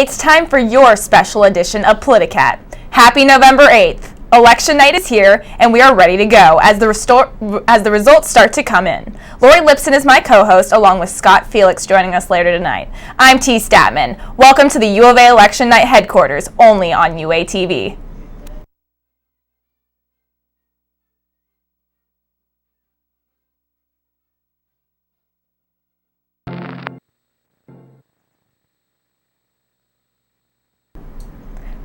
It's time for your special edition of Politicat. Happy November 8th. Election night is here, and we are ready to go as the results start to come in. Lori Lipson is my co-host, along with Scott Felix joining us later tonight. I'm T. Statman. Welcome to the U of A Election Night headquarters, only on UATV.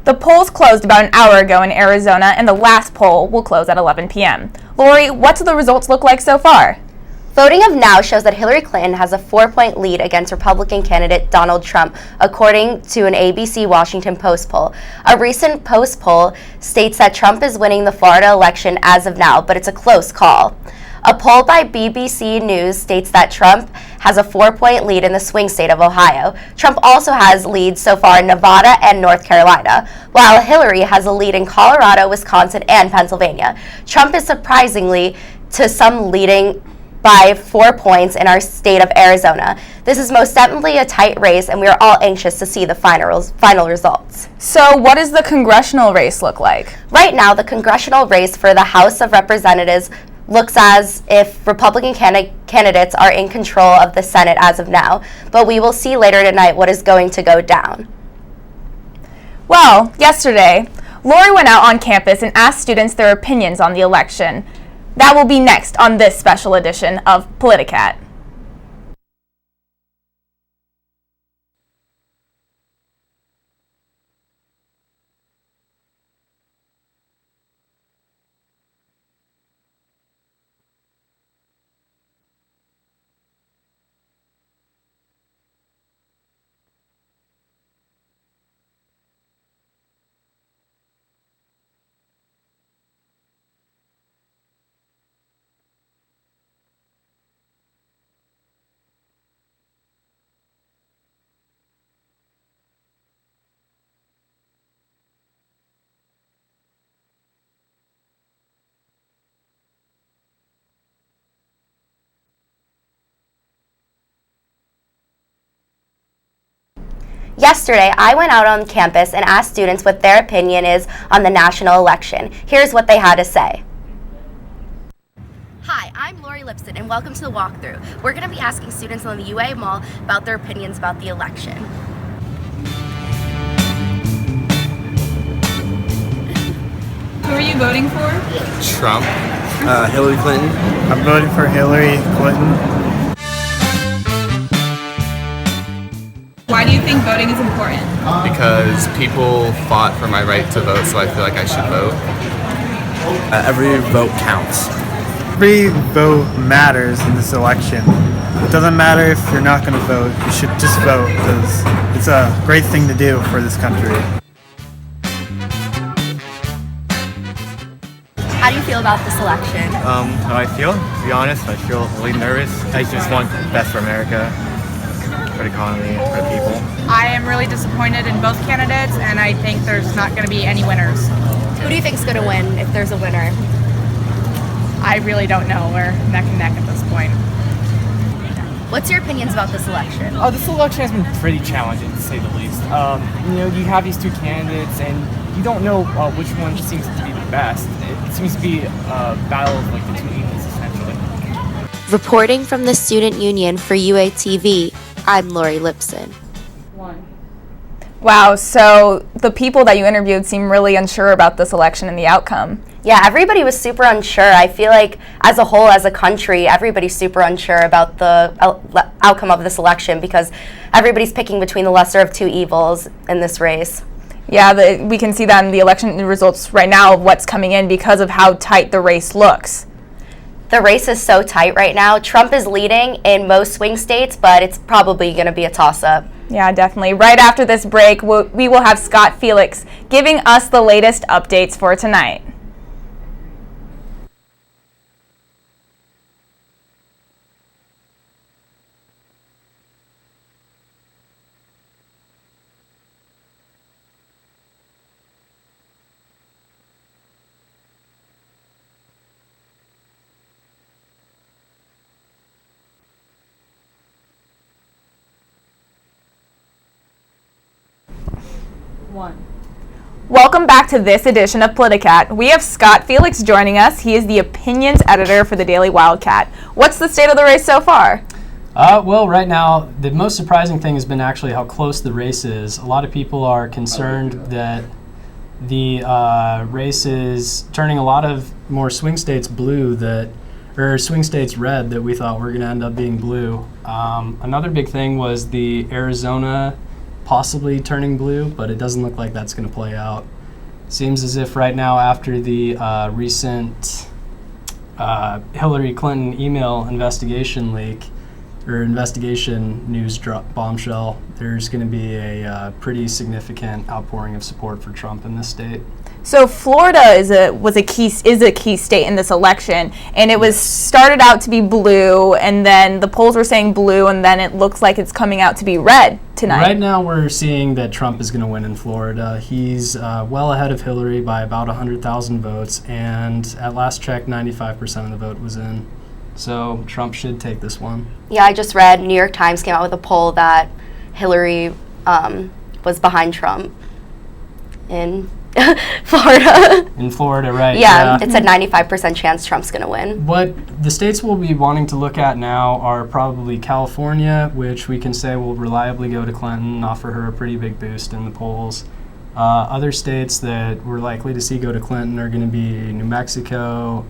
The polls closed about an hour ago in Arizona, and the last poll will close at 11 p.m. Lori, what do the results look like so far? Voting of now shows that Hillary Clinton has a 4-point lead against Republican candidate Donald Trump, according to an ABC Washington Post poll. A recent Post poll states that Trump is winning the Florida election as of now, but it's a close call. A poll by BBC News states that Trump has a 4-point lead in the swing state of Ohio. Trump also has leads so far in Nevada and North Carolina, while Hillary has a lead in Colorado, Wisconsin, and Pennsylvania. Trump is surprisingly to some leading by 4 points in our state of Arizona. This is most definitely a tight race, and we are all anxious to see the final results. So what does the congressional race look like? Right now, the congressional race for the House of Representatives looks as if Republican candidates are in control of the Senate as of now, but we will see later tonight what is going to go down. Well, yesterday, Lori went out on campus and asked students their opinions on the election. That will be next on this special edition of Politicat. Yesterday, I went out on campus and asked students what their opinion is on the national election. Here's what they had to say. Hi, I'm Lori Lipson, and welcome to the walkthrough. We're going to be asking students on the UA Mall about their opinions about the election. Who are you voting for? Trump. Hillary Clinton. I'm voting for Hillary Clinton. Why do you think voting is important? Because people fought for my right to vote, so I feel like I should vote. Every vote counts. Every vote matters in this election. It doesn't matter if you're not going to vote. You should just vote because it's a great thing to do for this country. How do you feel about this election? How I feel? To be honest, I feel really nervous. I just want the best for America, for the economy, for the people. I am really disappointed in both candidates, and I think there's not going to be any winners. Who do you think is going to win if there's a winner? I really don't know. We're neck and neck at this point. What's your opinions about this election? Oh, this election has been pretty challenging, to say the least. You have these two candidates, and you don't know which one seems to be the best. It seems to be a battle of like the two evils, essentially. Reporting from the Student Union for UATV, I'm Lori Lipson. Wow, so the people that you interviewed seem really unsure about this election and the outcome. Yeah, everybody was super unsure. I feel like as a whole, as a country, everybody's super unsure about the outcome of this election because everybody's picking between the lesser of two evils in this race. Yeah, we can see that in the election results right now of what's coming in because of how tight the race looks. The race is so tight right now. Trump is leading in most swing states, but it's probably going to be a toss-up. Yeah, definitely. Right after this break, we will have Scott Felix giving us the latest updates for tonight. Welcome back to this edition of Politicat. We have Scott Felix joining us. He is the opinions editor for the Daily Wildcat. What's the state of the race so far? Well, right now, the most surprising thing has been actually how close the race is. A lot of people are concerned that the race is turning a lot of more swing states blue or swing states red that we thought were going to end up being blue. Another big thing was the Arizona possibly turning blue, but it doesn't look like that's going to play out. Seems as if right now, after the recent Hillary Clinton email investigation leak, or investigation news bombshell, there's going to be a pretty significant outpouring of support for Trump in this state. So Florida is a key state in this election, and it was started out to be blue, and then the polls were saying blue, and then it looks like it's coming out to be red tonight. Right now, we're seeing that Trump is going to win in Florida. He's well ahead of Hillary by about 100,000 votes, and at last check, 95% of the vote was in. So Trump should take this one. Yeah, I just read New York Times came out with a poll that Hillary was behind Trump in Florida. In Florida, right. Yeah, it said 95% chance Trump's going to win. What the states we'll be wanting to look at now are probably California, which we can say will reliably go to Clinton, offer her a pretty big boost in the polls. Other states that we're likely to see go to Clinton are going to be New Mexico,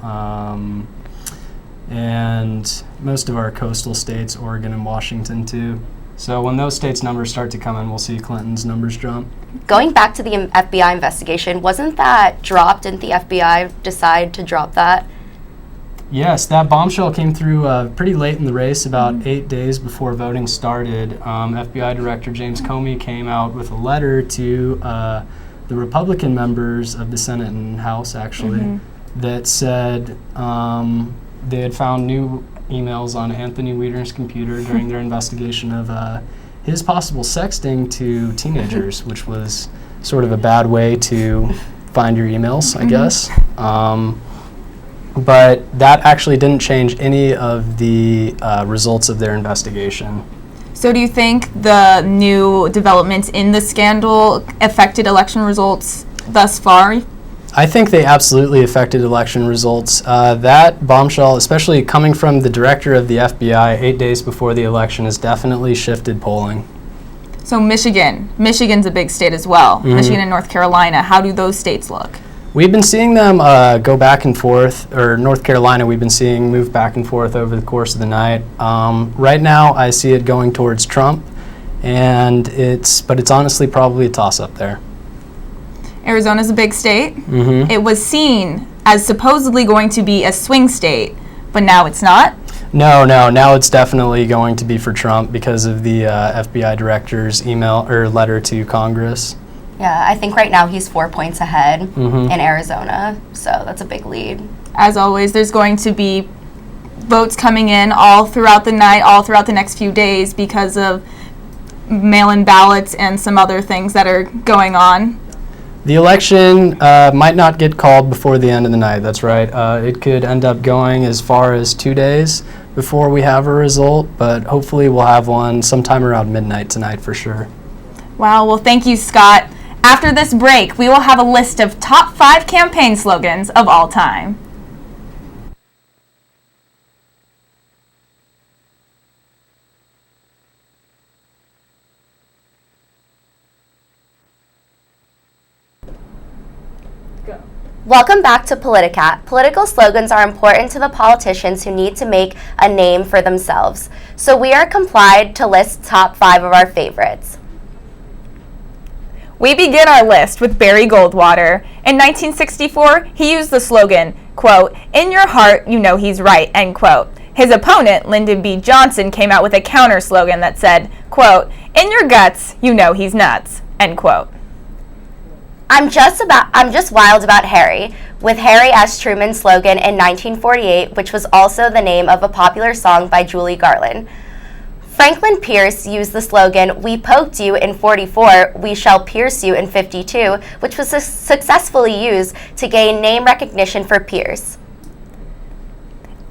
and most of our coastal states, Oregon and Washington too. So when those states' numbers start to come in, we'll see Clinton's numbers jump. Going back to the FBI investigation, wasn't that dropped? Didn't the FBI decide to drop that? Yes, that bombshell came through pretty late in the race, about 8 days before voting started. FBI Director James Comey came out with a letter to the Republican members of the Senate and House, actually, that said they had found new emails on Anthony Weiner's computer during their investigation of his possible sexting to teenagers, which was sort of a bad way to find your emails, I guess. But that actually didn't change any of the results of their investigation. So do you think the new developments in the scandal affected election results thus far? I think they absolutely affected election results. That bombshell, especially coming from the director of the FBI 8 days before the election, has definitely shifted polling. So Michigan's a big state as well. Michigan and North Carolina, how do those states look? We've been seeing them go back and forth, or North Carolina we've been seeing move back and forth over the course of the night. Right now I see it going towards Trump, but it's honestly probably a toss-up there. Arizona's a big state. It was seen as supposedly going to be a swing state, but now it's not. No, now it's definitely going to be for Trump because of the FBI director's email or letter to Congress. Yeah, I think right now he's 4 points ahead in Arizona, so that's a big lead. As always, there's going to be votes coming in all throughout the night, all throughout the next few days because of mail-in ballots and some other things that are going on. The election might not get called before the end of the night, that's right. It could end up going as far as 2 days before we have a result, but hopefully we'll have one sometime around midnight tonight for sure. Wow, well thank you, Scott. After this break, we will have a list of top 5 campaign slogans of all time. Welcome back to Politicat. Political slogans are important to the politicians who need to make a name for themselves. So we are complied to list top 5 of our favorites. We begin our list with Barry Goldwater. In 1964, he used the slogan, quote, "In your heart, you know he's right," end quote. His opponent, Lyndon B. Johnson, came out with a counter slogan that said, quote, "In your guts, you know he's nuts," end quote. I'm just wild about Harry, with Harry S. Truman's slogan in 1948, which was also the name of a popular song by Julie Garland. Franklin Pierce used the slogan, "We poked you in 44, we shall pierce you in 52," which was successfully used to gain name recognition for Pierce.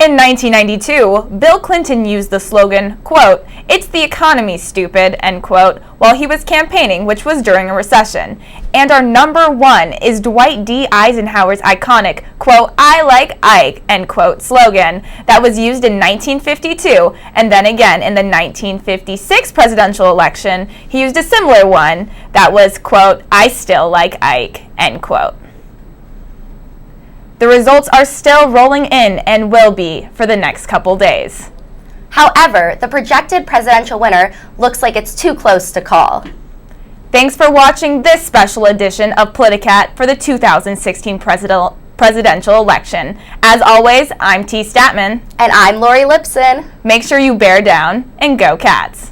In 1992, Bill Clinton used the slogan, quote, "It's the economy, stupid," end quote, while he was campaigning, which was during a recession. And our number one is Dwight D. Eisenhower's iconic, quote, "I like Ike," end quote, slogan that was used in 1952, and then again in the 1956 presidential election, he used a similar one that was, quote, "I still like Ike," end quote. The results are still rolling in and will be for the next couple days. However, the projected presidential winner looks like it's too close to call. Thanks for watching this special edition of Politicat for the 2016 presidential election. As always, I'm T. Statman. And I'm Lori Lipson. Make sure you bear down and go Cats.